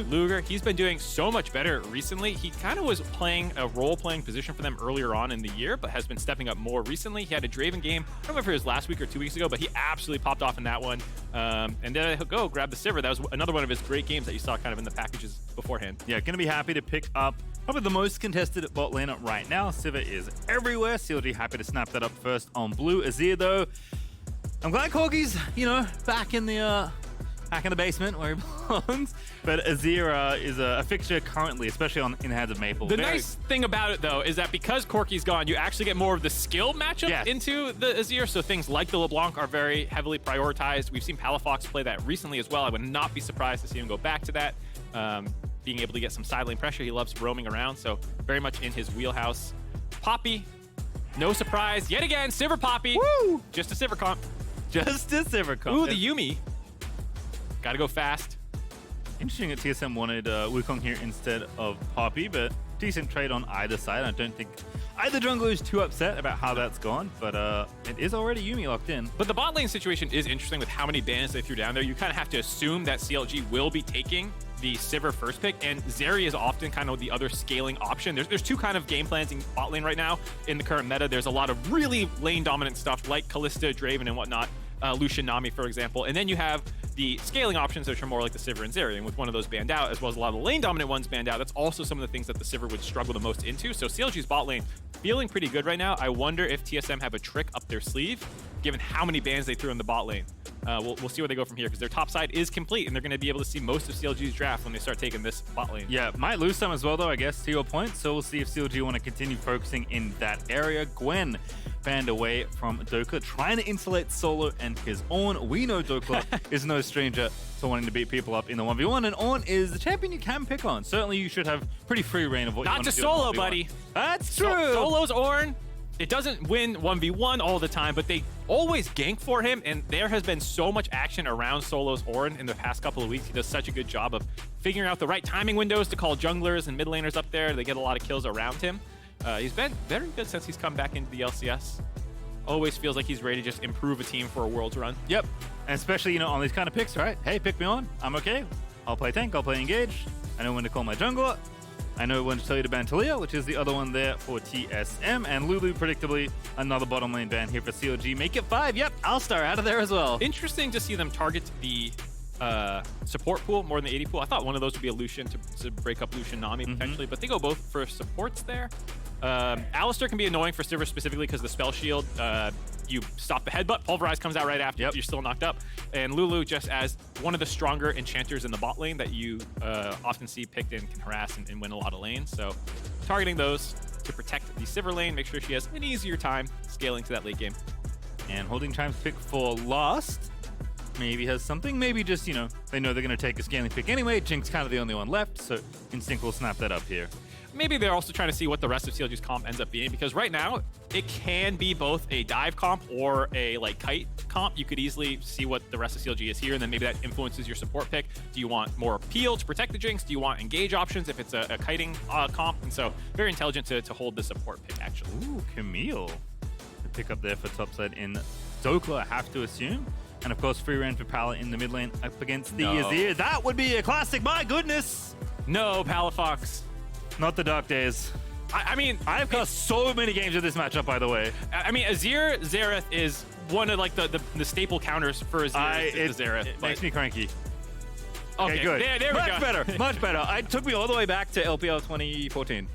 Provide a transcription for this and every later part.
with Luger. He's been doing so much better recently. He kind of was playing a role-playing position for them earlier on in the year, but has been stepping up more recently. He had a Draven game, I don't remember if it was last week or 2 weeks ago, but he absolutely popped off in that one. And then he'll go grab the Sivir. That was another one of his great games that you saw kind of in the packages beforehand. Yeah, going to be happy to pick up probably the most contested bot lane right now. Sivir is everywhere. CLG happy to snap that up first on blue. Azir, though, I'm glad Corgi's, you know, back in the basement where he belongs. But Azir is a fixture currently, especially in the hands of Maple. The nice thing about it, though, is that because Corki's gone, you actually get more of the skill matchup into the Azir. So things like the LeBlanc are very heavily prioritized. We've seen Palafox play that recently as well. I would not be surprised to see him go back to that. Being able to get some side lane pressure. He loves roaming around, so very much in his wheelhouse. Poppy, no surprise. Yet again, Sivir Poppy. Woo! Just a Sivir comp. Just a Sivir comp. Ooh, the Yuumi. Gotta go fast. Interesting that TSM wanted Wukong here instead of Poppy, but decent trade on either side. I don't think either jungler is too upset about how that's gone, but it is already Yuumi locked in. But the bot lane situation is interesting with how many bans they threw down there. You kind of have to assume that CLG will be taking the Sivir first pick, and Zeri is often kind of the other scaling option. There's two kind of game plans in bot lane right now in the current meta. There's a lot of really lane dominant stuff like Kalista, Draven, and whatnot. Lucian, Nami, for example. And then you have the scaling options, which are more like the Sivir and Zeri. And with one of those banned out, as well as a lot of the lane dominant ones banned out, that's also some of the things that the Sivir would struggle the most into. So CLG's bot lane feeling pretty good right now. I wonder if TSM have a trick up their sleeve, given how many bans they threw in the bot lane. We'll see where they go from here, because their top side is complete, and they're going to be able to see most of CLG's draft when they start taking this bot lane. Yeah, might lose some as well, though, I guess, to your point. So we'll see if CLG want to continue focusing in that area. Gwen banned away from Dhokla, trying to insulate Solo and his ORnn. We know Dhokla is no stranger to wanting to beat people up in the 1v1, and ORnn is the champion you can pick on. Certainly you should have pretty free reign of what you want to do. Not to Solo, buddy. That's true. Solo's ORnn. It doesn't win 1v1 all the time, but they always gank for him, and there has been so much action around Solo's ORnn in the past couple of weeks. He does such a good job of figuring out the right timing windows to call junglers and mid laners up there. They get a lot of kills around him. He's been very good since he's come back into the LCS. Always feels like he's ready to just improve a team for a Worlds run. Yep, and especially, you know, on these kind of picks, right? Hey, pick me on. I'm okay. I'll play tank. I'll play engage. I know when to call my jungler. I know when to tell you to ban Talia, which is the other one there for TSM. And Lulu, predictably, another bottom lane ban here for CLG. Make it 5. Yep, Alistar out of there as well. Interesting to see them target the support pool more than the AD pool. I thought one of those would be a Lucian to break up Lucian Nami potentially, but they go both for supports there. Alistar can be annoying for Sivir specifically because the spell shield, you stop the headbutt, Pulverize comes out right after, you're still knocked up. And Lulu just as one of the stronger enchanters in the bot lane that you often see picked and can harass and win a lot of lanes. So targeting those to protect the Sivir lane, make sure she has an easier time scaling to that late game. And holding Chime's pick for last. Maybe has something, maybe just, you know, they know they're going to take a scaling pick anyway. Jinx kind of the only one left, so Instinct will snap that up here. Maybe they're also trying to see what the rest of CLG's comp ends up being, because right now it can be both a dive comp or a like kite comp. You could easily see what the rest of CLG is here, and then maybe that influences your support pick. Do you want more peel to protect the Jinx? Do you want engage options if it's a kiting comp? And so very intelligent to hold the support pick, actually. Ooh, Camille. The pick up there for topside in Dhokla, I have to assume. And of course, free reign for Pala in the mid lane up against the Azir. That would be a classic, my goodness! No, Palafox. Not the dark days. I mean, I've got so many games of this matchup, by the way. I mean, Azir Xerath is one of like the staple counters for Azir. Xerath. It makes me cranky. Okay, good. There we much go. Better, much better. It took me all the way back to LPL 2014.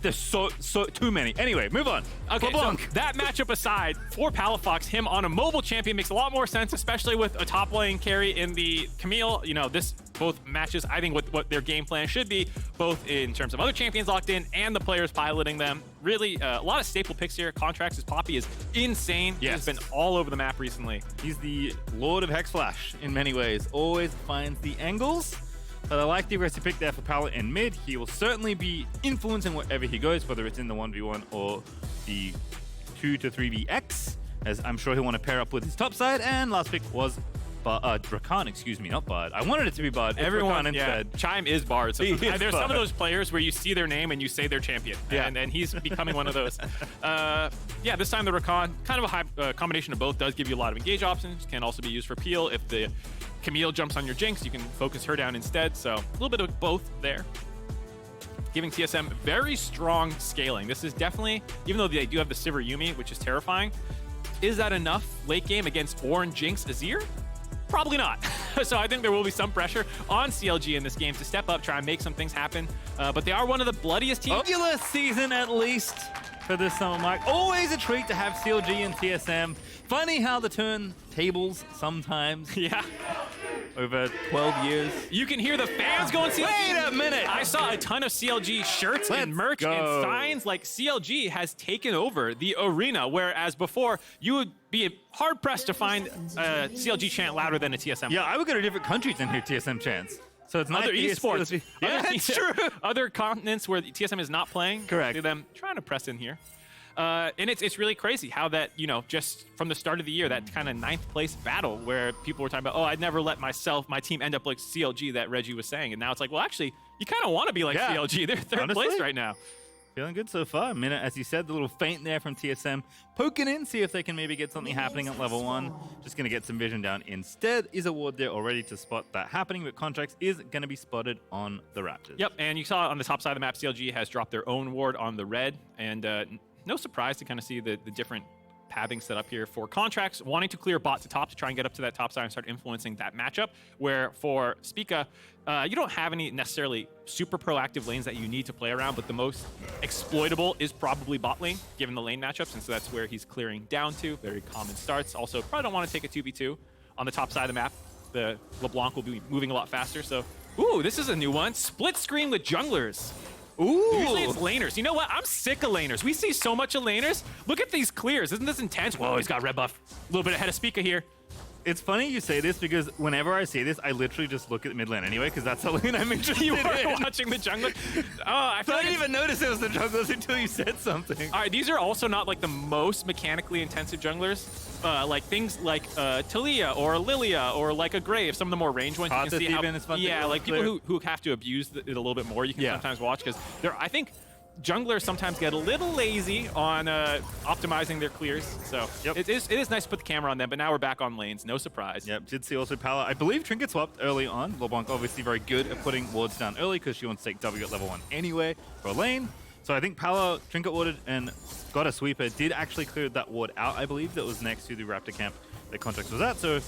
There's so too many. Anyway, move on. Okay, LeBlanc. so that matchup aside, for Palafox, him on a mobile champion makes a lot more sense, especially with a top lane carry in the Camille. You know, this both matches, I think, what their game plan should be, both in terms of other champions locked in and the players piloting them. Really, a lot of staple picks here. Contractz' Poppy is insane. Yes. He's been all over the map recently. He's the Lord of Hexflash in many ways. Always finds the angles. But I like the aggressive pick there for Pala in mid. He will certainly be influencing wherever he goes, whether it's in the 1v1 or the 2 to 3vx, as I'm sure he'll want to pair up with his top side. And last pick was Rakan, excuse me, not Bard. I wanted it to be Bard. Everyone, yeah. Chime is Bard. So He is there's some Bard. of those players where you see their name and you say they're champion. Yeah. And he's becoming one of those. Yeah, this time the Rakan, kind of a high combination of both, does give you a lot of engage options. Can also be used for peel. If the Camille jumps on your Jinx, you can focus her down instead. So a little bit of both there. Giving TSM very strong scaling. This is definitely, even though they do have the Sivir Yuumi, which is terrifying, is that enough late game against ORnn, Jinx, Azir? Probably not. So I think there will be some pressure on CLG in this game to step up, try and make some things happen. But they are one of the bloodiest teams. Regular season at least for this summer, Mike. Always a treat to have CLG and TSM. Funny how the turn tables sometimes. Yeah. Over 12 years. You can hear the fans going CLG. Wait a minute! I saw a ton of CLG shirts and Let's merch go. and signs. Like, CLG has taken over the arena, whereas before, you would be hard-pressed to find a CLG chant louder than a TSM. Yeah, I would go to different countries and hear TSM chants. So it's not Other esports. Yeah, Other it's true. Other continents where the TSM is not playing. Correct. See them trying to press in here. And it's really crazy how that, you know, just from the start of the year, that kind of 9th place battle where people were talking about, oh, I'd never let my team end up like CLG that Reggie was saying. And now it's like, well, actually, you kind of want to be like Yeah. CLG. They're third Honestly. place right now. Feeling good so far. I mean, as you said, the little feint there from TSM. Poking in, see if they can maybe get something happening at level 1. Just going to get some vision down instead. Is a ward there already to spot that happening, but Contractz is going to be spotted on the Raptors. Yep, and you saw on the top side of the map, CLG has dropped their own ward on the red. And no surprise to kind of see the different pathing set up here for Contractz, wanting to clear bot to top to try and get up to that top side and start influencing that matchup, where for Spica, you don't have any necessarily super proactive lanes that you need to play around, but the most exploitable is probably bot lane, given the lane matchups, and so that's where he's clearing down to. Very common starts. Also, probably don't want to take a 2v2 on the top side of the map. The LeBlanc will be moving a lot faster, so... Ooh, this is a new one. Split screen with junglers. Ooh! Usually it's laners. You know what? I'm sick of laners. We see so much of laners. Look at these clears. Isn't this intense? Whoa, he's got red buff. A little bit ahead of Spica here. It's funny you say this because whenever I see this, I literally just look at mid lane anyway because that's the lane I'm interested You in. were watching the jungler. Oh, I feel I like didn't even notice it was the junglers until you said something. All right, these are also not like the most mechanically intensive junglers. Like things like Talia or Lilia or like a Grave, some of the more range ones. You can see how, even, it's fun to yeah, go like clear. people who have to abuse it a little bit more, you can Yeah. sometimes watch because I think junglers sometimes get a little lazy on optimizing their clears. So Yep. it is nice to put the camera on them, but now we're back on lanes. No surprise. Yep, did see also Pala. I believe Trinket swapped early on. LeBlanc obviously very good at putting wards down early because she wants to take W at level 1 anyway for a lane. So I think Pala Trinket warded and got a sweeper. Did actually clear that ward out, I believe, that was next to the Raptor camp that Contractz was at. So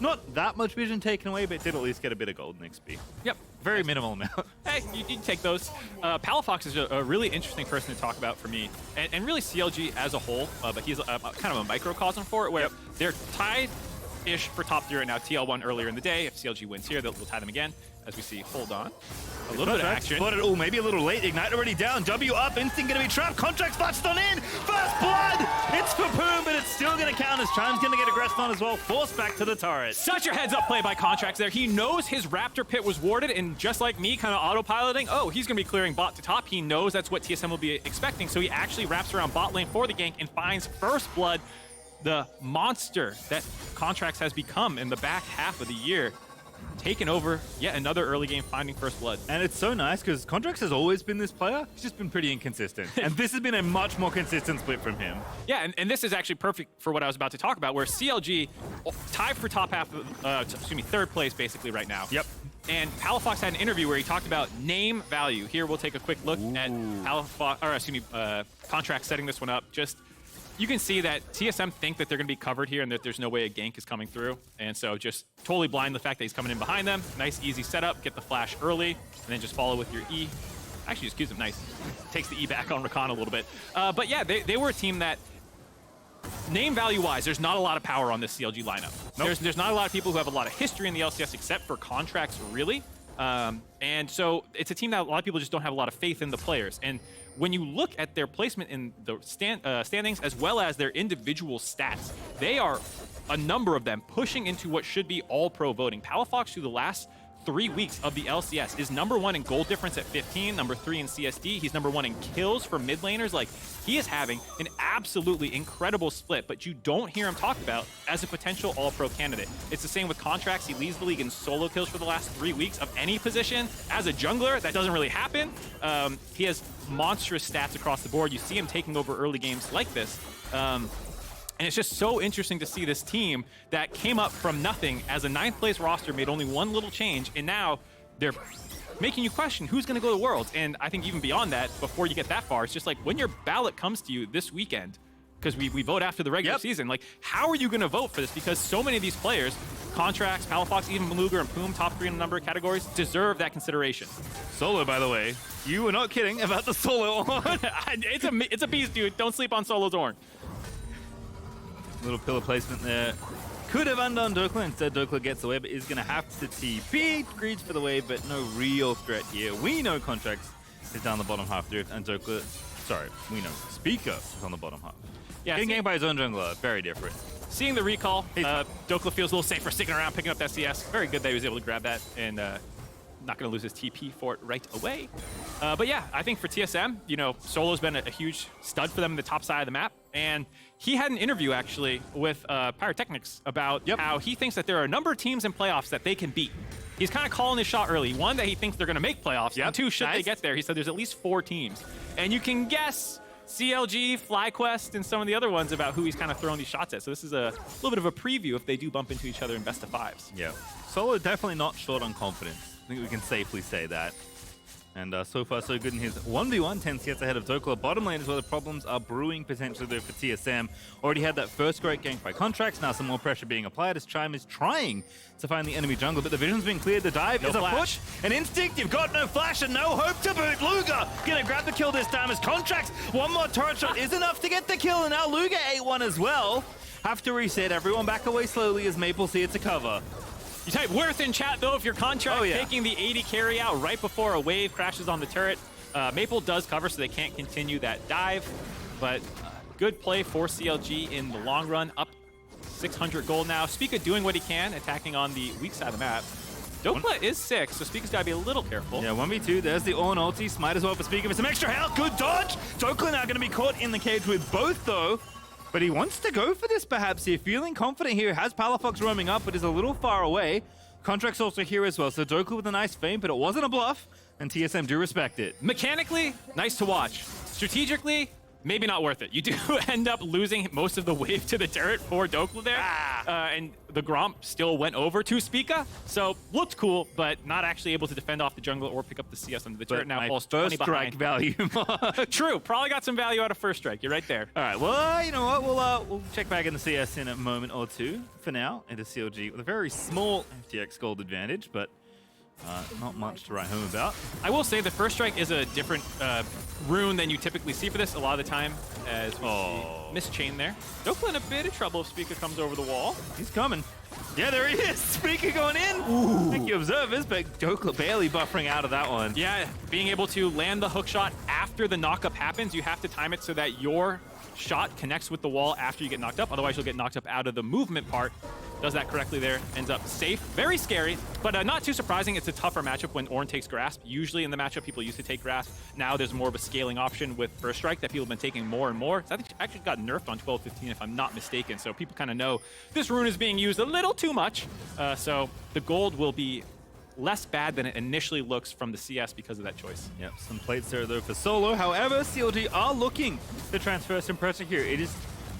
not that much vision taken away, but did at least get a bit of gold in XP. Yep. Very minimal amount. Hey, you take those. Palafox is a really interesting person to talk about for me, and really CLG as a whole, but he's kind of a microcosm for it, where they're tied-ish for top 3 right now. TL1 earlier in the day. If CLG wins here, we'll tie them again. As we see, hold on. A little bit of action. Spotted, oh, maybe a little late. Ignite already down. W up. Instinct going to be trapped. Contractz flashed on in. First blood. It's for Poome, but it's still going to count as Chime's going to get aggressed on as well. Forced back to the turret. Such a heads-up play by Contractz there. He knows his Raptor pit was warded, and just like me, kind of autopiloting, oh, he's going to be clearing bot to top. He knows that's what TSM will be expecting, so he actually wraps around bot lane for the gank and finds first blood, the monster that Contractz has become in the back half of the year. Taken over yet another early game, finding first blood. And it's so nice because Contractz has always been this player. He's just been pretty inconsistent. And this has been a much more consistent split from him. Yeah, and this is actually perfect for what I was about to talk about, where CLG tied for top half of, third place basically right now. Yep. And Palafox had an interview where he talked about name value. Here we'll take a quick look at Contractz setting this one up. You can see that TSM think that they're going to be covered here and that there's no way a gank is coming through. And so just totally blind the fact that he's coming in behind them. Nice, easy setup. Get the flash early, and then just follow with your E. Actually, just gives him nice. Takes the E back on Rakan a little bit. But yeah, they were a team that, name value-wise, there's not a lot of power on this CLG lineup. Nope. There's not a lot of people who have a lot of history in the LCS except for Contractz, really. And so it's a team that a lot of people just don't have a lot of faith in the players. And when you look at their placement in the standings as well as their individual stats, they are, a number of them, pushing into what should be all-pro voting. Palafox, through the last 3 weeks of the LCS is #1 in gold difference at 15, #3 in CSD. He's #1 in kills for mid laners. Like, he is having an absolutely incredible split, but you don't hear him talked about as a potential all-pro candidate. It's the same with Contractz. He leads the league in solo kills for the last 3 weeks of any position. As a jungler, that doesn't really happen. He has monstrous stats across the board. You see him taking over early games like this. And it's just so interesting to see this team that came up from nothing as a 9th place roster, made only one little change, and now they're making you question who's going to go to Worlds. And I think even beyond that, before you get that far, it's just like when your ballot comes to you this weekend, because we vote after the regular season, like, how are you going to vote for this? Because so many of these players, Contractz, Palafox, even Luger and Poome, top 3 in a number of categories, deserve that consideration. Solo, by the way, you were not kidding about the solo ORnn. It's a beast, dude. Don't sleep on Solo's ORnn. Little pillar placement there. Could have undone Dhokla. Instead, Dhokla gets away, but is going to have to TP. Greeds for the wave, but no real threat here. We know Contractz is down the bottom half of the rift, and Dhokla, sorry, we know Spica is on the bottom half. Yeah, getting ganked by his own jungler, very different. Seeing the recall, Dhokla feels a little safer sticking around, picking up that CS. Very good that he was able to grab that, and not going to lose his TP for it right away. But yeah, I think for TSM, you know, Solo's been a huge stud for them in the top side of the map. And he had an interview, actually, with Pyrotechnics about how he thinks that there are a number of teams in playoffs that they can beat. He's kind of calling his shot early. One, that he thinks they're going to make playoffs. And two, should they get there, he said there's at least 4 teams. And you can guess CLG, FlyQuest, and some of the other ones about who he's kind of throwing these shots at. So this is a little bit of a preview if they do bump into each other in best of 5s. Yeah. Solo definitely not short on confidence. I think we can safely say that. And so far, so good in his 1v1, 10 gets ahead of Dhokla. Bottom lane is where the problems are brewing potentially there for TSM. Already had that first great gank by Contractz. Now some more pressure being applied as Chime is trying to find the enemy jungle, but the vision's been cleared. The dive is a push. An instinct, you've got no flash and no hope to boot. Luger gonna grab the kill this time as Contractz. One more turret shot is enough to get the kill, and now Luger ate one as well. Have to reset. Everyone back away slowly as Maple see it to cover. You type worth in chat, though, if you're Contractz taking the 80 carry out right before a wave crashes on the turret. Maple does cover, so they can't continue that dive. But good play for CLG in the long run, up 600 gold now. Spica doing what he can, attacking on the weak side of the map. Dhokla is 6, so Spica's got to be a little careful. Yeah, 1v2, there's the ORnn ulti. Smite as well for Spica for some extra health. Good dodge! Dhokla now going to be caught in the cage with both, though. But he wants to go for this, perhaps, here. Feeling confident here. Has Palafox roaming up, but is a little far away. Contractz also here as well. So Dhokla with a nice feint, but it wasn't a bluff. And TSM do respect it. Mechanically, nice to watch. Strategically, maybe not worth it. You do end up losing most of the wave to the turret for Dhokla there. And the Gromp still went over to Spica. So looked cool, but not actually able to defend off the jungle or pick up the CS under the turret. Now falls 20 strike behind. value. True. Probably got some value out of first strike. You're right there. All right. Well, you know what? We'll check back in the CS in a moment or two. For now, into CLG with a very small FTX gold advantage, but not much to write home about. I will say the first strike is a different rune than you typically see for this a lot of the time, as we see Miss Chain there. Dhokla in a bit of trouble if Spica comes over the wall. He's coming. Yeah, there he is. Spica going in. Ooh. Thank you, observers, but Dhokla barely buffering out of that one. Yeah, being able to land the hook shot after the knockup happens, you have to time it so that your shot connects with the wall after you get knocked up. Otherwise, you'll get knocked up out of the movement part. Does that correctly there. Ends up safe. Very scary, but not too surprising. It's a tougher matchup when ORnn takes Grasp. Usually in the matchup, people used to take Grasp. Now there's more of a scaling option with First Strike that people have been taking more and more. So I think it actually got nerfed on 12-15 if I'm not mistaken. So people kind of know this rune is being used a little too much. So the gold will be less bad than it initially looks from the CS because of that choice. Yep, some plates there though for Solo. However, CLG are looking to transfer some pressure here. It is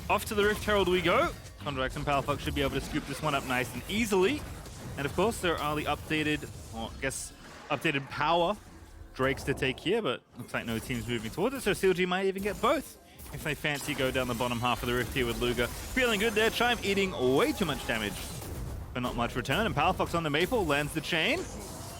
off to the Rift Herald we go. Contractz and Palafox should be able to scoop this one up nice and easily. And of course, there are the updated, or I guess, updated power Drakes to take here, but looks like no team's moving towards it, so CLG might even get both if they fancy go down the bottom half of the Rift here with Luger. Feeling good there, Chime eating way too much damage, but not much return. And Palafox on the Maple lands the chain.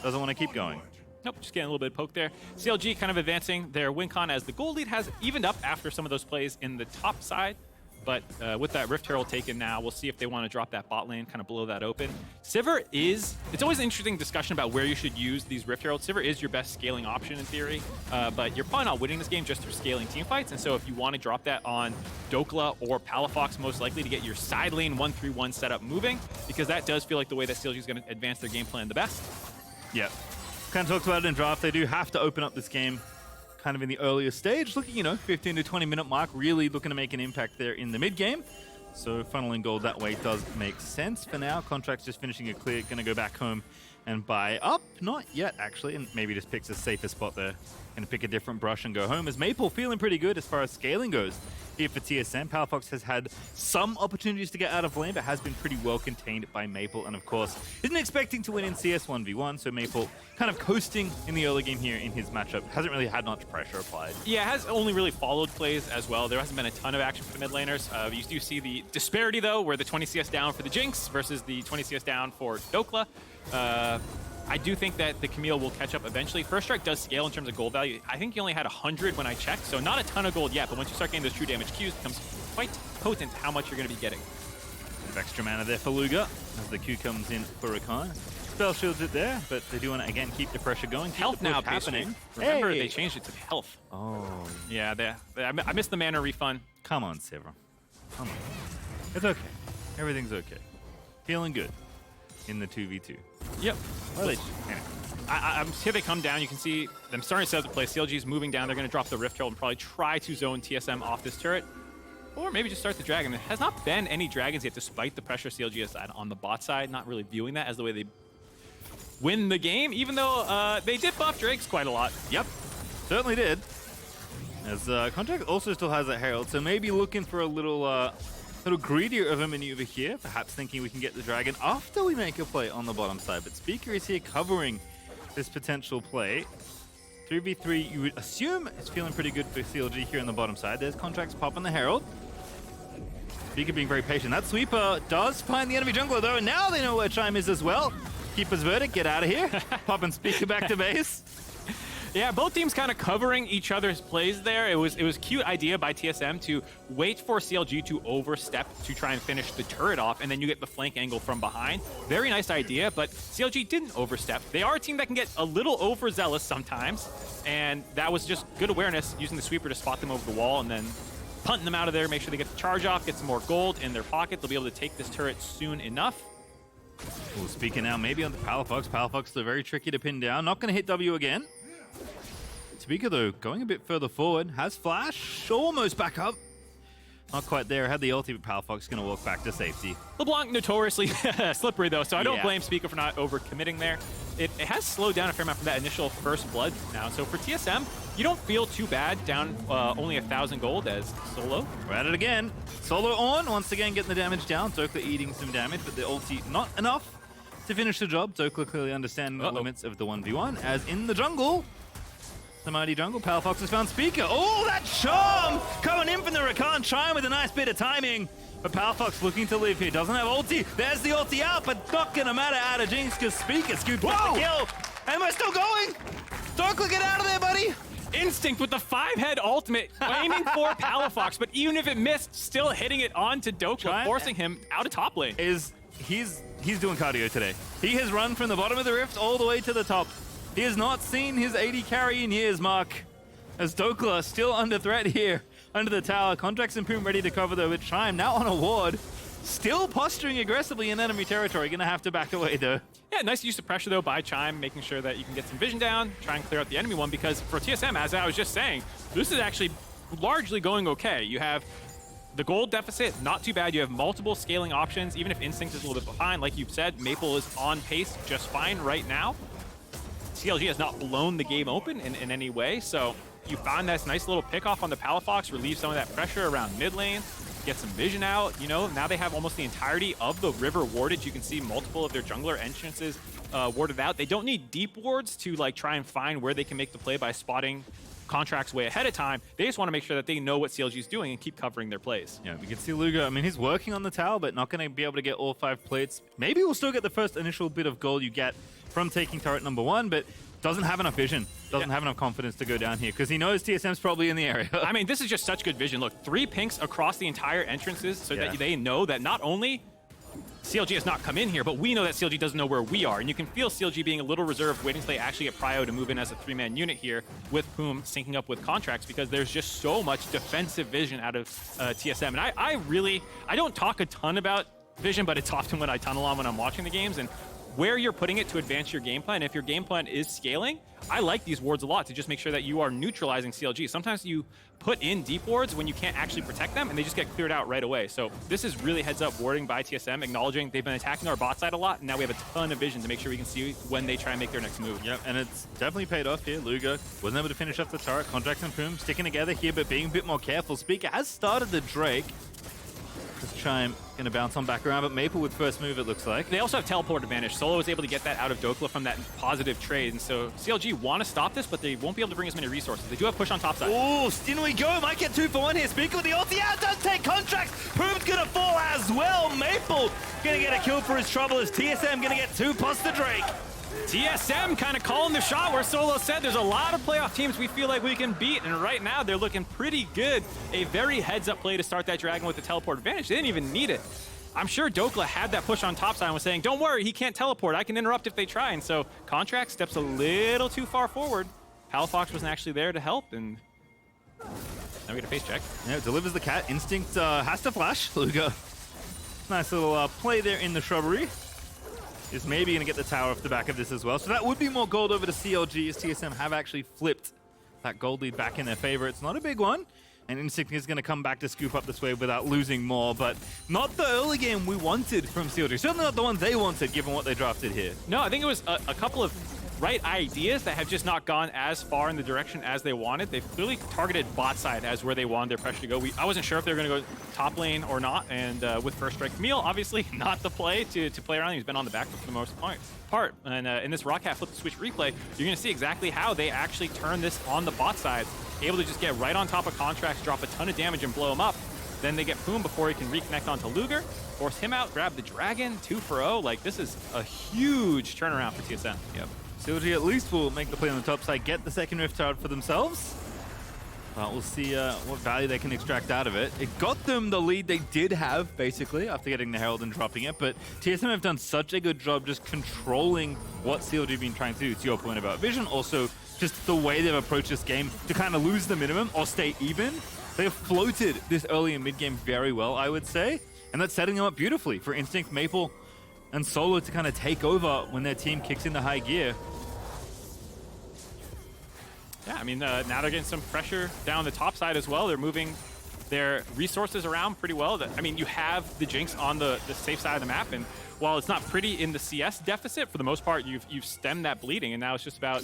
Doesn't want to keep going. Nope, just getting a little bit of poke there. CLG kind of advancing their win con as the gold lead has evened up after some of those plays in the top side. But with that Rift Herald taken now, we'll see if they want to drop that bot lane, kind of blow that open. Sivir is, it's always an interesting discussion about where you should use these Rift Heralds. Sivir is your best scaling option in theory, but you're probably not winning this game just through scaling team fights. And so if you want to drop that on Dhokla or Palafox, most likely to get your side lane 1-3-1 setup moving, because that does feel like the way that CLG is going to advance their game plan the best. Yeah. Kind of talked about it in draft. They do have to open up this game kind of in the earlier stage, looking, you know, 15 to 20 minute mark, really looking to make an impact there in the mid game. So funneling gold that way does make sense. For now, Contractz just finishing a clear, going to go back home and buy up. Not yet, actually, and maybe just picks a safer spot there. Going to pick a different brush and go home, as Maple feeling pretty good as far as scaling goes. Here for TSM, Palafox has had some opportunities to get out of lane, but has been pretty well contained by Maple, and of course, isn't expecting to win in CS 1v1, so Maple kind of coasting in the early game here in his matchup. Hasn't really had much pressure applied. Yeah, has only really followed plays as well. There hasn't been a ton of action for the mid laners. You do see the disparity, though, where the 20 CS down for the Jinx versus the 20 CS down for Dhokla. I do think that the Camille will catch up eventually. First Strike does scale in terms of gold value. I think he only had 100 when I checked, so not a ton of gold yet, but once you start getting those true damage Qs, it becomes quite potent how much you're going to be getting. Bit of extra mana there for Luger as the Q comes in for Rakan. Spell shields it there, but they do want to, again, keep the pressure going. Health now happening. Remember, they changed it to health. Oh. Yeah, I missed the mana refund. Come on, Sivir. Come on. It's okay. Everything's okay. Feeling good in the 2v2. Yep. Well, here they come down. You can see them starting to set up the play. CLG is moving down. They're going to drop the Rift Herald and probably try to zone TSM off this turret. Or maybe just start the Dragon. There has not been any Dragons yet, despite the pressure CLG has had on the bot side. Not really viewing that as the way they win the game, even though they did buff Drakes quite a lot. Yep, certainly did. As Contractz also still has that Herald, so maybe looking for a little greedier of a maneuver here, perhaps thinking we can get the Dragon after we make a play on the bottom side. But Spica is here covering this potential play. 3v3, you would assume it's feeling pretty good for CLG here on the bottom side. There's Contractz popping the Herald. Spica being very patient. That sweeper does find the enemy jungler though, and now they know where Chime is as well. Keeper's verdict, get out of here. Popping Spica back to base. Yeah, both teams kind of covering each other's plays there. It was a cute idea by TSM to wait for CLG to overstep to try and finish the turret off, and then you get the flank angle from behind. Very nice idea, but CLG didn't overstep. They are a team that can get a little overzealous sometimes, and that was just good awareness, using the sweeper to spot them over the wall and then punting them out of there, make sure they get the charge off, get some more gold in their pocket. They'll be able to take this turret soon enough. Well, speaking now, maybe on the Palafox. Palafox, they're very tricky to pin down. Not going to hit W again. Spica, though, going a bit further forward, has flash, almost back up. Not quite there. Had the ulti, but Palafox going to walk back to safety. LeBlanc notoriously slippery, though, so I don't blame Spica for not over-committing there. It has slowed down a fair amount from that initial first blood now. So for TSM, you don't feel too bad down only 1,000 gold as Solo. We're at it again. Solo on, once again getting the damage down. Dhokla eating some damage, but the ulti not enough to finish the job. Dhokla clearly understanding the limits of the 1v1, as in the jungle. The mighty jungle, Palafox has found Spica. Oh, that charm coming in from the Rakan. Chime with a nice bit of timing. But Palafox looking to live here. Doesn't have ulti. There's the ulti out, but not going to matter out of Jinx because Spica scooped up the kill. And we're still going. Dhokla, get out of there, buddy. Instinct with the 5-head ultimate, aiming for Palafox, but even if it missed, still hitting it onto Dhokla, forcing him out of top lane. He's doing cardio today. He has run from the bottom of the rift all the way to the top. He has not seen his AD carry in years, Mark. As Dhokla still under threat here, under the tower. Contractz and Poome ready to cover though, with Chime now on a ward. Still posturing aggressively in enemy territory. Gonna have to back away though. Yeah, nice use of pressure though by Chime, making sure that you can get some vision down, try and clear out the enemy one, because for TSM, as I was just saying, this is actually largely going okay. You have the gold deficit, not too bad. You have multiple scaling options, even if Instinct is a little bit behind. Like you've said, Maple is on pace just fine right now. CLG has not blown the game open in any way, so you found that nice little pick off on the Palafox, relieve some of that pressure around mid lane, get some vision out. You know, now they have almost the entirety of the river warded. You can see multiple of their jungler entrances warded out. They don't need deep wards to like try and find where they can make the play by spotting Contractz way ahead of time. They just want to make sure that they know what CLG is doing and keep covering their plays. Yeah, we can see Luger. I mean, he's working on the tower, but not going to be able to get all 5 plates. Maybe we'll still get the first initial bit of gold you get from taking turret number 1, but doesn't have enough vision, doesn't have enough confidence to go down here because he knows TSM's probably in the area. I mean, this is just such good vision. Look, 3 pinks across the entire entrances so that they know that not only CLG has not come in here, but we know that CLG doesn't know where we are. And you can feel CLG being a little reserved, waiting until they actually get prio to move in as a 3-man unit here with Poome syncing up with Contractz, because there's just so much defensive vision out of TSM. And I don't talk a ton about vision, but it's often when I tunnel on when I'm watching the games. And where you're putting it to advance your game plan. If your game plan is scaling, I like these wards a lot to just make sure that you are neutralizing CLG. Sometimes you put in deep wards when you can't actually protect them, and they just get cleared out right away. So this is really heads-up warding by TSM, acknowledging they've been attacking our bot side a lot, and now we have a ton of vision to make sure we can see when they try and make their next move. Yep, and it's definitely paid off here. Luger wasn't able to finish off the turret. Contractz and Poome sticking together here, but being a bit more careful. Spica has started the Drake. This Chime going to bounce on back around, but Maple with first move, it looks like. They also have teleport advantage. Solo was able to get that out of Dhokla from that positive trade, and so CLG want to stop this, but they won't be able to bring as many resources. They do have push on top side. Oh, in we go. Might get 2 for 1 here. Spica with the ulti out, does take Contractz. Poome's going to fall as well. Maple going to get a kill for his trouble as TSM going to get 2 plus the Drake. TSM kind of calling the shot where Solo said there's a lot of playoff teams we feel like we can beat, and right now they're looking pretty good. A very heads-up play to start that Dragon with the teleport advantage. They didn't even need it. I'm sure Dhokla had that push on top side and was saying, don't worry, he can't teleport. I can interrupt if they try. And so Contractz steps a little too far forward. Palafox wasn't actually there to help, and now we get a face check. Yeah, delivers the cat. Instinct has to flash. Luger. Nice little play there in the shrubbery. Is maybe going to get the tower off the back of this as well. So that would be more gold over to CLG as TSM have actually flipped that gold lead back in their favor. It's not a big one. And Instinct is going to come back to scoop up this wave without losing more, but not the early game we wanted from CLG. Certainly not the one they wanted, given what they drafted here. No, I think it was a couple of right ideas that have just not gone as far in the direction as they wanted. They've clearly targeted bot side as where they wanted their pressure to go. I wasn't sure if they were going to go top lane or not, and with first strike, Camille, obviously not the play to play around. He's been on the back for the most part. And in this Rockhat flip the switch replay, you're going to see exactly how they actually turn this on the bot side, able to just get right on top of Contractz, drop a ton of damage and blow him up. Then they get Poome before he can reconnect onto Luger, force him out, grab the Dragon, 2 for 0. Like, this is a huge turnaround for TSM. Yep. CLG at least will make the play on the top side, get the second Rift Tower for themselves. We'll see what value they can extract out of it. It got them the lead they did have, basically, after getting the Herald and dropping it, but TSM have done such a good job just controlling what CLG have been trying to do, to your point about vision. Also, just the way they've approached this game to kind of lose the minimum or stay even. They've floated this early and mid-game very well, I would say, and that's setting them up beautifully for Instinct, Maple, and Solo to kind of take over when their team kicks into high gear. Yeah, I mean, now they're getting some pressure down the top side as well. They're moving their resources around pretty well. I mean, you have the Jinx on the safe side of the map, and while it's not pretty in the CS deficit, for the most part, you've stemmed that bleeding, and now it's just about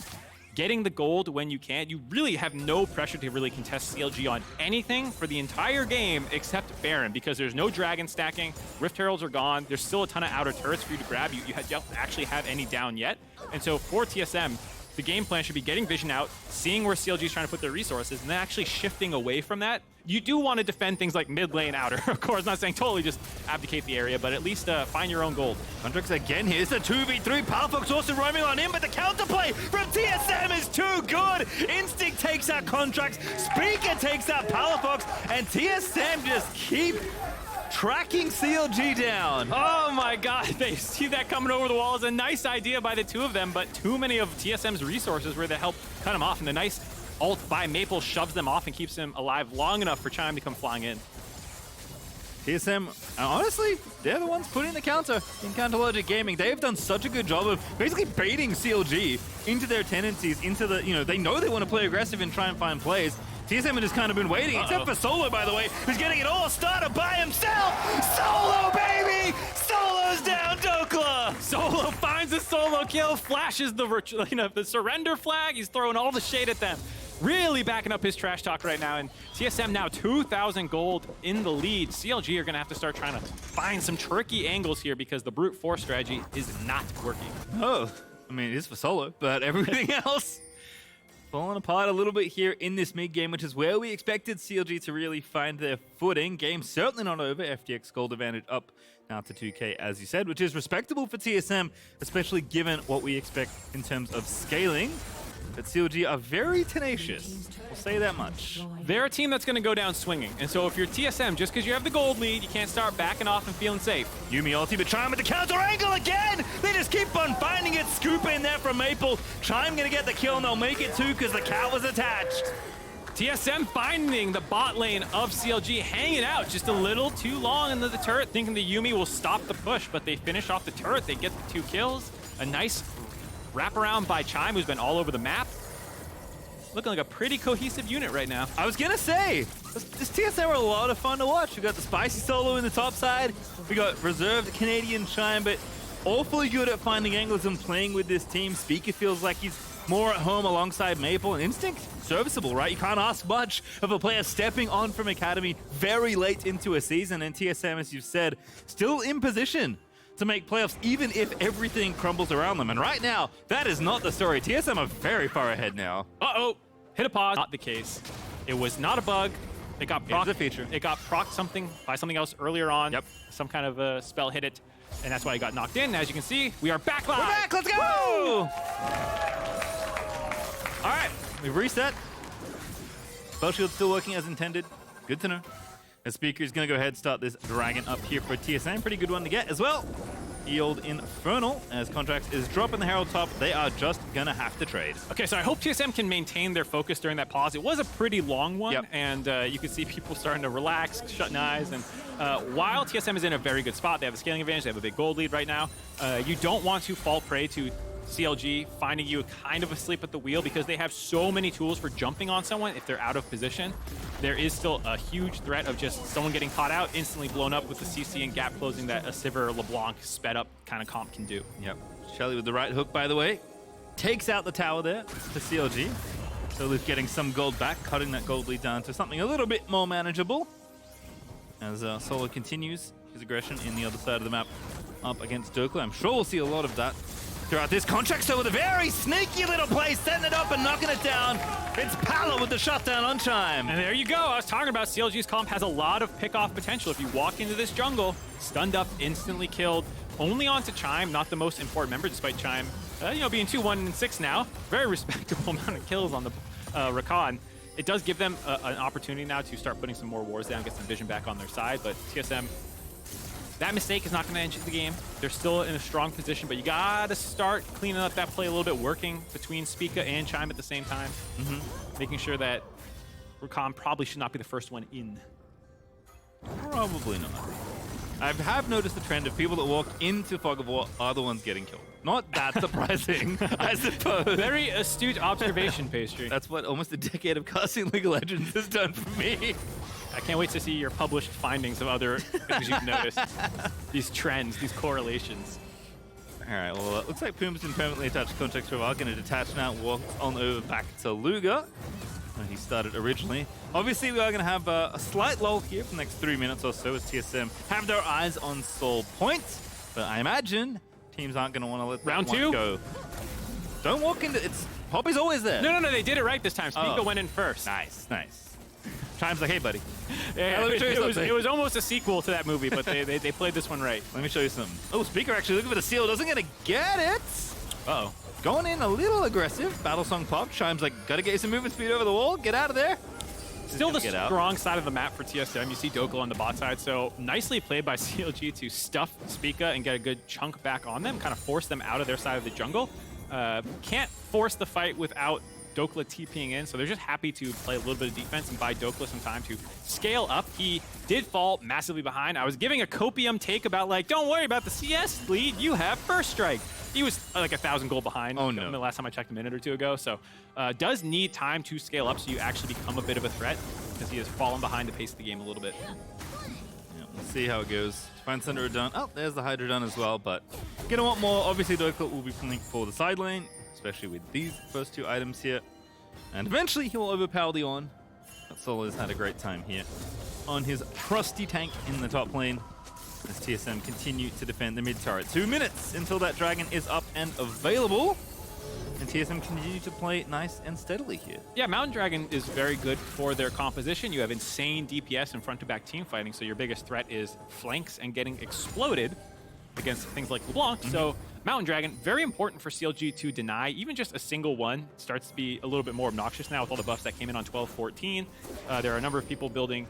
getting the gold when you can. You really have no pressure to really contest CLG on anything for the entire game except Baron, because there's no dragon stacking, Rift Heralds are gone, there's still a ton of outer turrets for you to grab. You don't actually have any down yet. And so for TSM, the game plan should be getting vision out, seeing where CLG is trying to put their resources, and then actually shifting away from that. You do want to defend things like mid lane outer. Of course, not saying totally just abdicate the area, but at least find your own gold. Contractz again here. It's a 2v3. Palafox also roaming on in, but the counterplay from TSM is too good. Instinct takes out Contractz. Spica takes out Palafox, and TSM just keep tracking CLG down. Oh my god, they see that coming over the wall. Is a nice idea by the two of them, but too many of TSM's resources were to help cut him off, and the nice ult by Maple shoves them off and keeps him alive long enough for Chime to come flying in. TSM, honestly, they're the ones putting the counter in Counterlogic Gaming. They've done such a good job of basically baiting CLG into their tendencies, into the, they know they want to play aggressive and try and find plays. TSM has just kind of been waiting, except for Solo, by the way, who's getting it all started by himself. Solo, baby! Solo's down, Dhokla! Solo finds a solo kill, flashes the surrender flag. He's throwing all the shade at them. Really backing up his trash talk right now, and TSM now 2,000 gold in the lead. CLG are going to have to start trying to find some tricky angles here because the brute force strategy is not working. Oh, I mean, it is for Solo, but everything else falling apart a little bit here in this mid-game, which is where we expected CLG to really find their footing. Game certainly not over. FTX gold advantage up now to 2K, as you said, which is respectable for TSM, especially given what we expect in terms of scaling. But CLG are very tenacious. We'll say that much. They're a team that's going to go down swinging. And so if you're TSM, just because you have the gold lead, you can't start backing off and feeling safe. Yuumi ulti, but Chime with the counter angle again! They just keep on finding it. Scoop in there from Maple. Chime going to get the kill, and they'll make it too because the cat was attached. TSM finding the bot lane of CLG, hanging out just a little too long into the turret, thinking the Yuumi will stop the push, but they finish off the turret. They get the 2 kills. A nice wraparound by Chime, who's been all over the map. Looking like a pretty cohesive unit right now. I was gonna say, this TSM are a lot of fun to watch. We got the spicy solo in the top side. We got reserved Canadian Chime, but awfully good at finding angles and playing with this team. Spica feels like he's more at home alongside Maple, and Instinct, serviceable, right? You can't ask much of a player stepping on from Academy very late into a season, and TSM, as you've said, still in position to make playoffs even if everything crumbles around them. And right now, that is not the story. TSM are very far ahead now. Uh-oh, hit a pause. Not the case. It was not a bug. It got proc. It's a feature. It got proc by something else earlier on. Yep. Some kind of a spell hit it, and that's why it got knocked in. As you can see, we are back live. We're back, let's go! All right, we've reset. Spell shield's still working as intended. Good to know. The Spica is going to go ahead and start this dragon up here for TSM. Pretty good one to get as well. The old Infernal, as Contractz is dropping the Herald top. They are just going to have to trade. Okay, so I hope TSM can maintain their focus during that pause. It was a pretty long one, yep. And you can see people starting to relax, shutting eyes. And while TSM is in a very good spot, they have a scaling advantage, they have a big gold lead right now, you don't want to fall prey to CLG finding you kind of asleep at the wheel, because they have so many tools for jumping on someone if they're out of position. There is still a huge threat of just someone getting caught out, instantly blown up with the CC and gap closing that a Sivir LeBlanc sped up kind of comp can do. Yep. Shelly with the right hook, by the way. Takes out the tower there to CLG. So Luke getting some gold back, cutting that gold lead down to something a little bit more manageable. As Solo continues his aggression in the other side of the map up against Dhokla. I'm sure we'll see a lot of that throughout this contract. So with a very sneaky little play, setting it up and knocking it down. It's Pala with the shutdown on Chime. And there you go. I was talking about CLG's comp has a lot of pick-off potential. If you walk into this jungle, stunned up, instantly killed. Only onto Chime, not the most important member, despite Chime, being 2-1-6 now. Very respectable amount of kills on the Rakan. It does give them an opportunity now to start putting some more wars down, get some vision back on their side, but TSM, that mistake is not going to end the game. They're still in a strong position, but you got to start cleaning up that play a little bit, working between Spica and Chime at the same time, making sure that Rakan probably should not be the first one in. Probably not. I have noticed the trend of people that walk into Fog of War are the ones getting killed. Not that surprising, I suppose. Very astute observation, Pastry. That's what almost a decade of casting League of Legends has done for me. I can't wait to see your published findings of other things you've noticed. These trends, these correlations. All right, well, it looks like Poome's been permanently attached to Contractz. We're going to detach now, walk on over back to Luger, where he started originally. Obviously, we are going to have a slight lull here for the next 3 minutes or so as TSM have their eyes on Soul Point. But I imagine teams aren't going to want to let that Round one two? go. Don't walk into it. Poppy's always there. No, they did it right this time. Spica went in first. Nice, nice. Chime's like, hey, buddy. Yeah, let me show you something. It was almost a sequel to that movie, but they played this one right. Let me show you something. Oh, Spica actually looking for the seal. Doesn't get to get it. Uh-oh. Going in a little aggressive. Battle Song pop. Chime's like, gotta get some movement speed over the wall. Get out of there. Still the strong side of the map for TSM. You see Dhokla on the bot side, so nicely played by CLG to stuff Spica and get a good chunk back on them, kind of force them out of their side of the jungle. Can't force the fight without Dhokla TPing in, so they're just happy to play a little bit of defense and buy Dhokla some time to scale up. He did fall massively behind. I was giving a copium take about, like, don't worry about the CS lead, you have first strike. He was like 1,000 gold behind the last time I checked a minute or two ago, so does need time to scale up so you actually become a bit of a threat, because he has fallen behind the pace of the game a little bit. Yeah, we'll see how it goes. Find Thunder done. Oh, there's the Hydra done as well, but gonna want more. Obviously, Dhokla will be playing for the side lane, especially with these first two items here. And eventually, he will overpower the ORnn. But Solo's had a great time here on his trusty tank in the top lane as TSM continue to defend the mid turret. 2 minutes until that dragon is up and available. And TSM continue to play nice and steadily here. Yeah, Mountain Dragon is very good for their composition. You have insane DPS and front-to-back team fighting, so your biggest threat is flanks and getting exploded against things like LeBlanc. So Mountain Dragon, very important for CLG to deny. Even just a single one starts to be a little bit more obnoxious now with all the buffs that came in on 12-14. There are a number of people building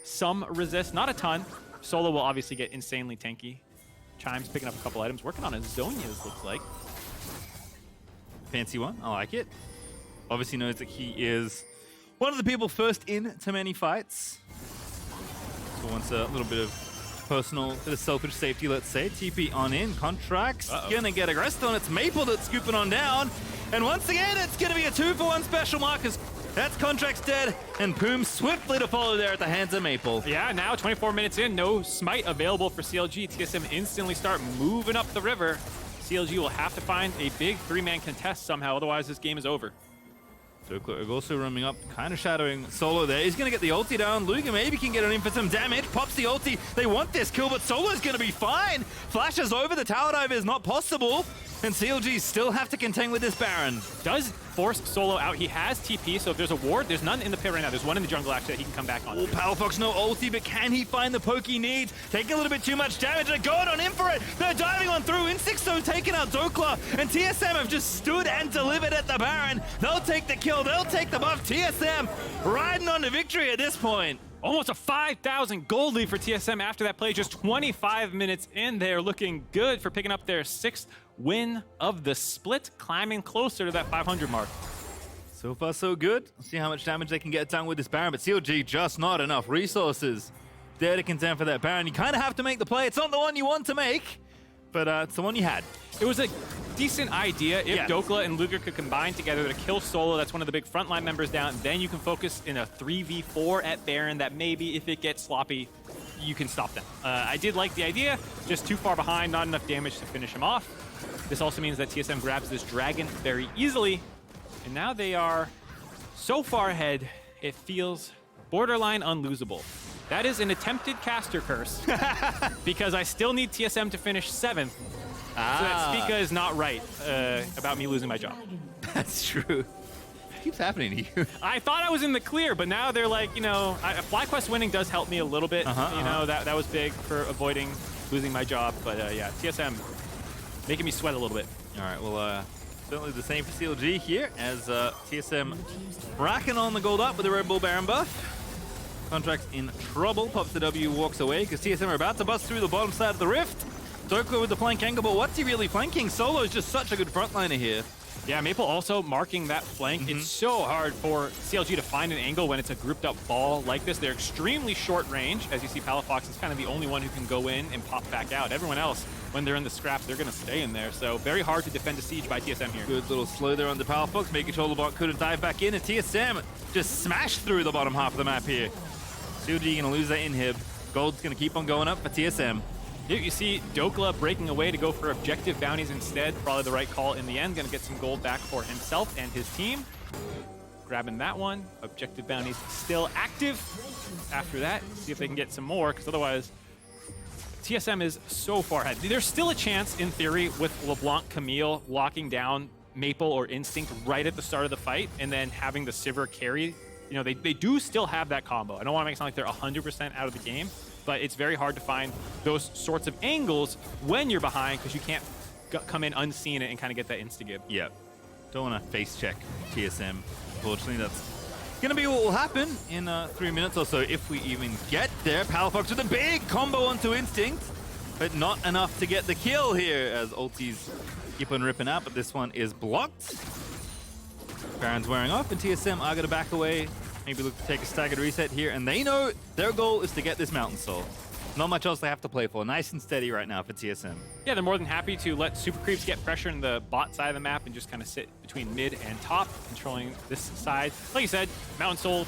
some resist, not a ton. Solo will obviously get insanely tanky. Chime's picking up a couple items, working on his Zonias, looks like. Fancy one, I like it. Obviously knows that he is one of the people first into many fights. So wants a little bit of personal, bit of selfish safety, let's say. TP on in, Contractz gonna get aggressed on. It's Maple that's scooping on down. And once again, it's gonna be a 2-for-1 special markers. That's Contractz dead, and Poome swiftly to follow there at the hands of Maple. Yeah, now 24 minutes in, no smite available for CLG. TSM instantly start moving up the river. CLG will have to find a big 3-man contest somehow, otherwise this game is over. Dhokla also roaming up, kind of shadowing Solo there. He's going to get the ulti down. Luger maybe can get on in for some damage. Pops the ulti. They want this kill, but Solo's going to be fine. Flashes over. The tower dive is not possible. And CLG still have to contend with this Baron. Does force Solo out. He has TP, so if there's a ward, there's none in the pit right now. There's one in the jungle, actually, that he can come back on. Oh, Palafox, no ulti, but can he find the poke he needs? Taking a little bit too much damage. They're going on in for it. They're diving on through. Instinct Zone taking out Dhokla, and TSM have just stood and delivered at the Baron. They'll take the kill. They'll take the buff. TSM riding on to victory at this point. Almost a 5,000 gold lead for TSM after that play. Just 25 minutes in, they're looking good for picking up their 6th win of the split, climbing closer to that 500 mark. So far, so good. Let's see how much damage they can get done with this Baron, but CLG just not enough resources there to contend for that Baron. You kind of have to make the play. It's not the one you want to make, but it's the one you had. It was a decent idea if Dhokla and Luger could combine together to kill Solo. That's one of the big frontline members down. Then you can focus in a 3v4 at Baron that maybe if it gets sloppy, you can stop them. I did like the idea, just too far behind, not enough damage to finish him off. This also means that TSM grabs this dragon very easily. And now they are so far ahead, it feels borderline unlosable. That is an attempted caster curse because I still need TSM to finish 7th. So that Spica is not right about me losing my job. That's true. It keeps happening to you. I thought I was in the clear, but now they're like, you know, FlyQuest winning does help me a little bit. You know, that was big for avoiding losing my job. But yeah, TSM making me sweat a little bit. All right, well, certainly the same for CLG here as TSM racking on the gold up with the Red Bull Baron buff. Contractz in trouble, pops the W, walks away because TSM are about to bust through the bottom side of the rift. Dhokla with the flank angle, but what's he really flanking? Solo is just such a good frontliner here. Yeah, Maple also marking that flank. It's so hard for CLG to find an angle when it's a grouped up ball like this. They're extremely short range. As you see, Palafox is kind of the only one who can go in and pop back out. Everyone else, when they're in the scraps, they're going to stay in there. So very hard to defend a siege by TSM here. Good little slow there on the Palafox, making sure LeBlanc couldn't dive back in, and TSM just smashed through the bottom half of the map here. CLG going to lose that inhib. Gold's going to keep on going up for TSM. You see Dhokla breaking away to go for objective bounties instead. Probably the right call in the end. Going to get some gold back for himself and his team. Grabbing that one. Objective bounties still active. After that, see if they can get some more, because otherwise TSM is so far ahead. There's still a chance, in theory, with LeBlanc, Camille locking down Maple or Instinct right at the start of the fight, and then having the Sivir carry. You know, they do still have that combo. I don't want to make it sound like they're 100% out of the game, but it's very hard to find those sorts of angles when you're behind because you can't come in unseen and kind of get that insta-give. Yeah. Don't want to face check TSM. Unfortunately, that's going to be what will happen in 3 minutes or so if we even get there. Palafox with a big combo onto Instinct, but not enough to get the kill here as ultis keep on ripping out, but this one is blocked. Baron's wearing off, and TSM are going to back away. Maybe look to take a staggered reset here, and they know their goal is to get this Mountain Soul. Not much else they have to play for. Nice and steady right now for TSM. Yeah, they're more than happy to let Super Creeps get pressure in the bot side of the map and just kind of sit between mid and top, controlling this side. Like you said, Mountain Soul,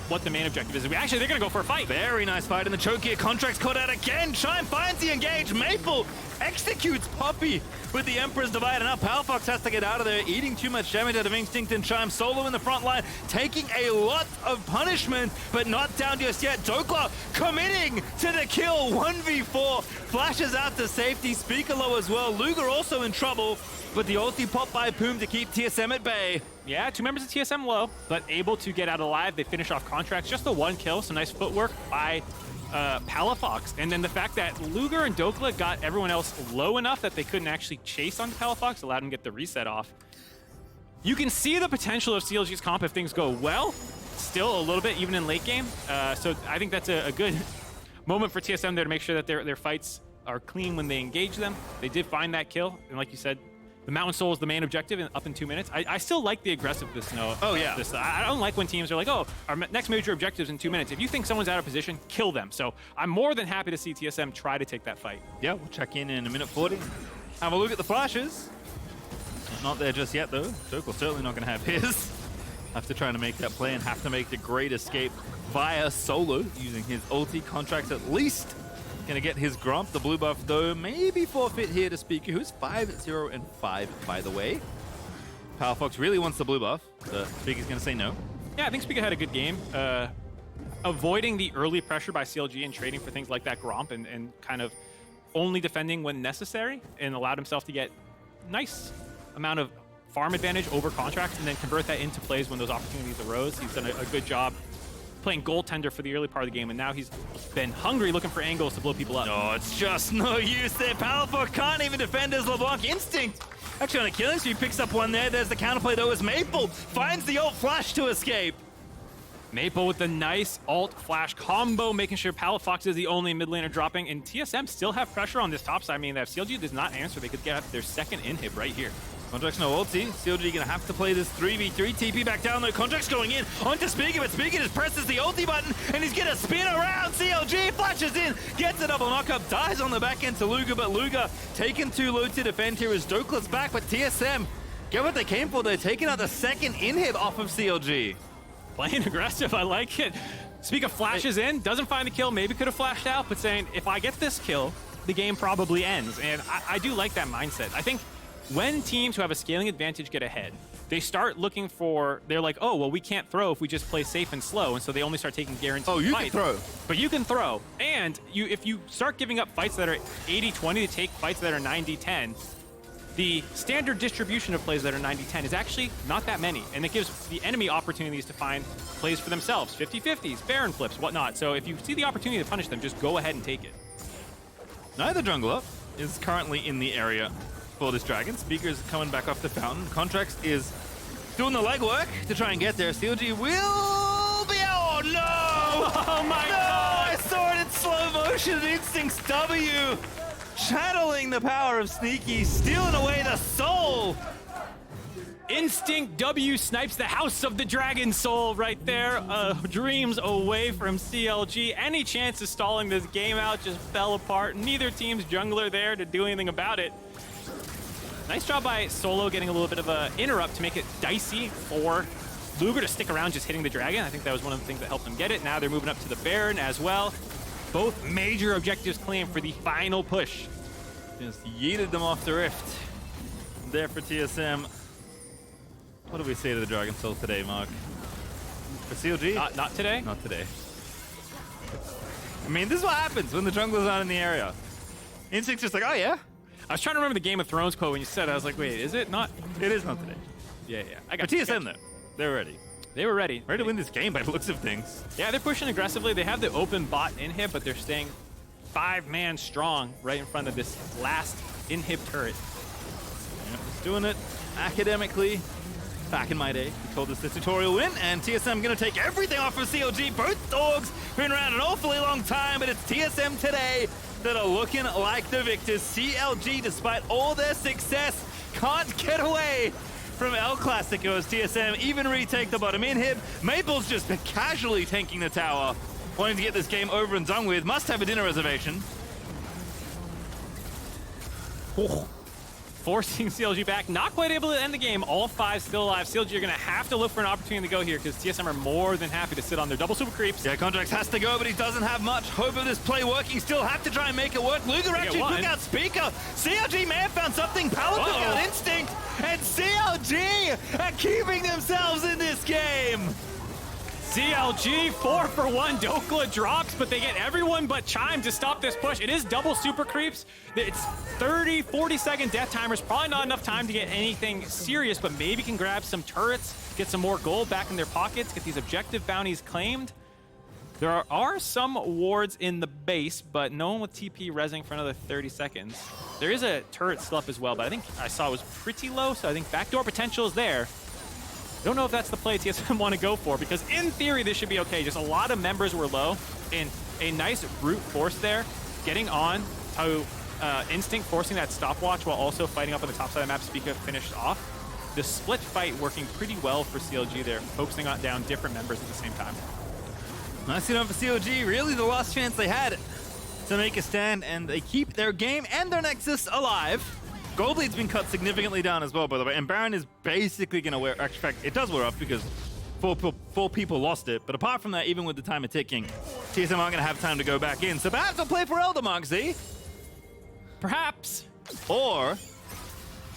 what the main objective is. Actually, they're going to go for a fight. Very nice fight in the choke here. Contractz caught out again. Chime finds the engage. Maple executes Poppy with the Emperor's Divide, and now Palafox has to get out of there, eating too much damage out of Instinct and Chime. Solo in the front line, taking a lot of punishment, but not down just yet. Dhokla committing to the kill, 1v4, flashes out to safety. Spica low as well. Luger also in trouble, but the ulti pop by Poome to keep TSM at bay. Yeah, 2 members of TSM low, but able to get out alive. They finish off Contractz. Just the 1 kill, so nice footwork by Palafox. And then the fact that Luger and Dhokla got everyone else low enough that they couldn't actually chase onto Palafox allowed him to get the reset off. You can see the potential of CLG's comp if things go well, still a little bit, even in late game. So I think that's a good moment for TSM there to make sure that their fights are clean when they engage them. They did find that kill, and like you said, the Mountain Soul is the main objective up in 2 minutes. I still like the aggressiveness. Oh, yeah. I don't like when teams are like, oh, our next major objective is in 2 minutes. If you think someone's out of position, kill them. So I'm more than happy to see TSM try to take that fight. Yeah, we'll check in a minute 40. Have a look at the flashes. Not there just yet, though. Dhokla certainly not going to have his. Have to try to make that play and have to make the great escape via Solo using his ulti. Contractz at least going to get his Grump. The blue buff, though, maybe forfeit here to Spica, who's 5-0 and 5, by the way. Palafox really wants the blue buff, but Spica's going to say no. Yeah, I think Spica had a good game. Avoiding the early pressure by CLG and trading for things like that Gromp and kind of only defending when necessary, and allowed himself to get nice amount of farm advantage over Contractz and then convert that into plays when those opportunities arose. He's done a good job playing goaltender for the early part of the game, and now he's been hungry looking for angles to blow people up. Oh, it's just no use there. Palafox can't even defend his LeBlanc instinct. Actually on a killing spree, picks up one there. There's the counterplay though as Maple finds the ult flash to escape. Maple with the nice ult flash combo, making sure Palafox is the only mid laner dropping, and TSM still have pressure on this top side. I mean, if CLG does not answer, they could get their second inhib right here. Contractz no ulti. CLG gonna have to play this 3v3. TP back down though. Contractz going in onto Spica, but Spica just presses the ulti button and he's gonna spin around. CLG flashes in, gets a double knockup, dies on the back end to Luger, but Luger taken too low to defend here as Dhokla's back, but TSM get what they came for. They're taking out the second inhib off of CLG. Playing aggressive, I like it. Spica flashes in, doesn't find the kill, maybe could have flashed out, but saying, if I get this kill, the game probably ends. And I do like that mindset. I think when teams who have a scaling advantage get ahead, they start looking for, they're like, oh, well, we can't throw if we just play safe and slow, and so they only start taking guaranteed fights. Can throw. But you can throw. And if you start giving up fights that are 80-20 to take fights that are 90-10, the standard distribution of plays that are 90-10 is actually not that many, and it gives the enemy opportunities to find plays for themselves, 50-50s, Baron flips, whatnot. So if you see the opportunity to punish them, just go ahead and take it. Neither jungler is currently in the area for this dragon. Spica's coming back off the fountain. Contractz is doing the legwork to try and get there. CLG will be out. Oh no! Oh my God! I saw it in slow motion. Instincts W. Channeling the power of Sneaky, stealing away the soul. Instinct W snipes the House of the Dragon Soul right there. Dreams away from CLG. Any chance of stalling this game out just fell apart. Neither team's jungler there to do anything about it. Nice job by Solo getting a little bit of an interrupt to make it dicey for Luger to stick around just hitting the dragon. I think that was one of the things that helped them get it. Now they're moving up to the Baron as well. Both major objectives claimed for the final push. Just yeeted them off the rift. There for TSM. What do we say to the Dragon Soul today, Mark? For CLG? Not today? Not today. I mean, this is what happens when the jungler's not in the area. Instinct's just like, oh yeah? I was trying to remember the Game of Thrones quote when you said it. I was like, wait, is it not? It is not today. Yeah. I For got TSM, though, they're ready. They were ready. Ready to win this game by the looks of things. Yeah, they're pushing aggressively. They have the open bot inhib, but they're staying 5-man strong right in front of this last inhib turret. Yeah, just doing it academically. Back in my day, we called this the tutorial win, and TSM gonna take everything off of CLG. Both dogs been around an awfully long time, but it's TSM today that are looking like the victors. CLG, despite all their success, can't get away from El Clasico as TSM even retake the bottom inhib. Maple's just casually tanking the tower, wanting to get this game over and done with. Must have a dinner reservation. Oh. Forcing CLG back, not quite able to end the game. All 5 still alive. CLG are going to have to look for an opportunity to go here because TSM are more than happy to sit on their double super creeps. Yeah, Contractz has to go, but he doesn't have much hope of this play working. Still have to try and make it work. Luger actually took out Spica. CLG may have found something. Palafox took out Instinct, and CLG are keeping themselves in this game. CLG 4-for-1. Dhokla drops, but they get everyone but Chime to stop this push. It is double super creeps. It's 30-40 second death timers. Probably not enough time to get anything serious, but maybe can grab some turrets, get some more gold back in their pockets, get these objective bounties claimed. There are some wards in the base, but no one with TP resing for another 30 seconds. There is a turret still up as well, but I think I saw it was pretty low, so I think backdoor potential is there. I don't know if that's the play TSM want to go for, because in theory this should be okay. Just a lot of members were low, and a nice brute force there, getting on to Instinct forcing that stopwatch while also fighting up on the top side of the map. Spica finished off. The split fight working pretty well for CLG there, focusing on down different members at the same time. Nice enough for CLG. Really the last chance they had to make a stand, and they keep their game and their Nexus alive. Gold lead's been cut significantly down as well, by the way, and Baron is basically going to wear... In fact, it does wear off because four people lost it, but apart from that, even with the timer ticking, TSM aren't going to have time to go back in. So perhaps they'll play for Elder, MarkZ. Perhaps. Or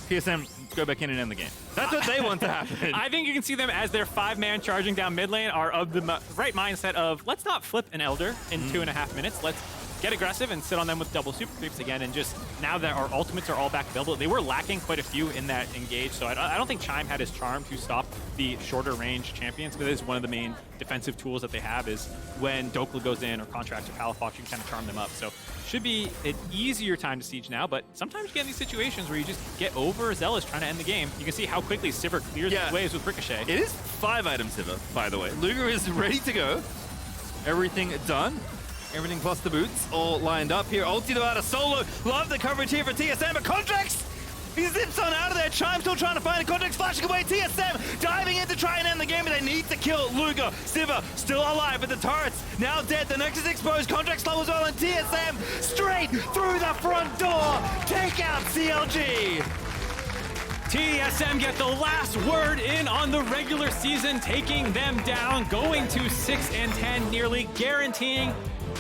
TSM go back in and end the game. That's what they want to happen. I think you can see them as their 5-man charging down mid lane are of the right mindset of, let's not flip an Elder in 2.5 minutes. Let's get aggressive and sit on them with double super creeps again. And just now that our ultimates are all back available, they were lacking quite a few in that engage. So I don't think Chime had his charm to stop the shorter range champions, because it is one of the main defensive tools that they have is when Dhokla goes in or Contractz or Palafox, you can kind of charm them up. So should be an easier time to siege now, but sometimes you get in these situations where you just get overzealous trying to end the game. You can see how quickly Sivir clears his waves with Ricochet. It is 5-item Sivir, by the way. Luger is ready to go. Everything done. Everything plus the boots all lined up here. Ulti out of Solo. Love the coverage here for TSM, but Contractz, he zips on out of there. Chime still trying to find it. Contractz flashing away. TSM diving in to try and end the game, but they need to kill Luger. Sivir still alive, but the turret's now dead. The Nexus exposed. Contractz slow as well, and TSM straight through the front door. Take out CLG. TSM get the last word in on the regular season, taking them down, going to 6-10, nearly guaranteeing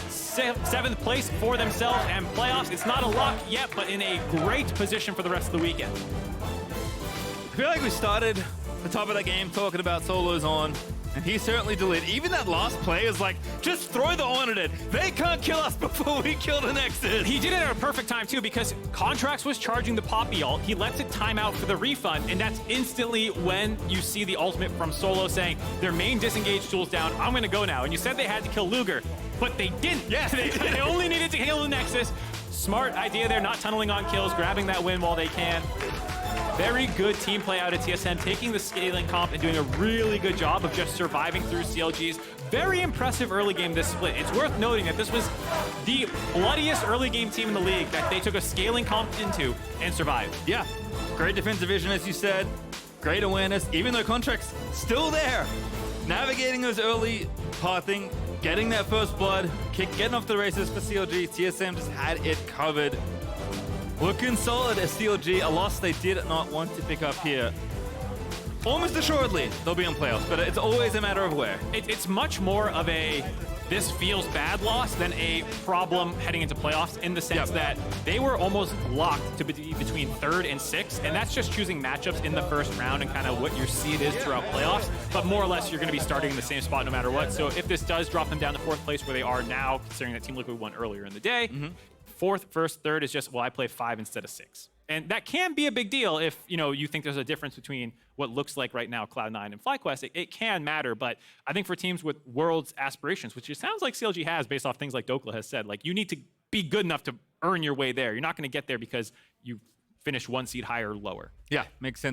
7th place for themselves and playoffs. It's not a lock yet, but in a great position for the rest of the weekend. I feel like we started the top of that game talking about Solo's on, and he certainly delivered. Even that last play is like, just throw the on at it. They can't kill us before we kill the Nexus. He did it at a perfect time too, because Contractz was charging the Poppy ult. He lets it time out for the refund, and that's instantly when you see the ultimate from Solo saying, their main disengage tool's down, I'm gonna go now. And you said they had to kill Luger, but they didn't. Yes, they only needed to kill the Nexus. Smart idea there, not tunneling on kills, grabbing that win while they can. Very good team play out of TSM, taking the scaling comp and doing a really good job of just surviving through CLG's very impressive early game this split. It's worth noting that this was the bloodiest early game team in the league that they took a scaling comp into and survived. Yeah, great defensive vision, as you said. Great awareness, even though Contract's still there. Navigating those early pathing, getting that first blood, getting off the races for CLG. TSM just had it covered. Looking solid as CLG, a loss they did not want to pick up here. Almost assuredly, they'll be on playoffs, but it's always a matter of where. It's much more of a this feels bad loss than a problem heading into playoffs, in the sense that they were almost locked to be between 3rd and 6th, and that's just choosing matchups in the first round and kind of what your seed is throughout playoffs. But more or less, you're going to be starting in the same spot no matter what. So if this does drop them down to 4th place where they are now, considering that Team Liquid won earlier in the day, 4th, 1st, 3rd is just, well, I play 5 instead of 6. And that can be a big deal if, you think there's a difference between what looks like right now Cloud9 and FlyQuest. It can matter, but I think for teams with Worlds aspirations, which it sounds like CLG has based off things like Dhokla has said, like, you need to be good enough to earn your way there. You're not going to get there because you finish 1 seed higher or lower. Yeah, makes sense.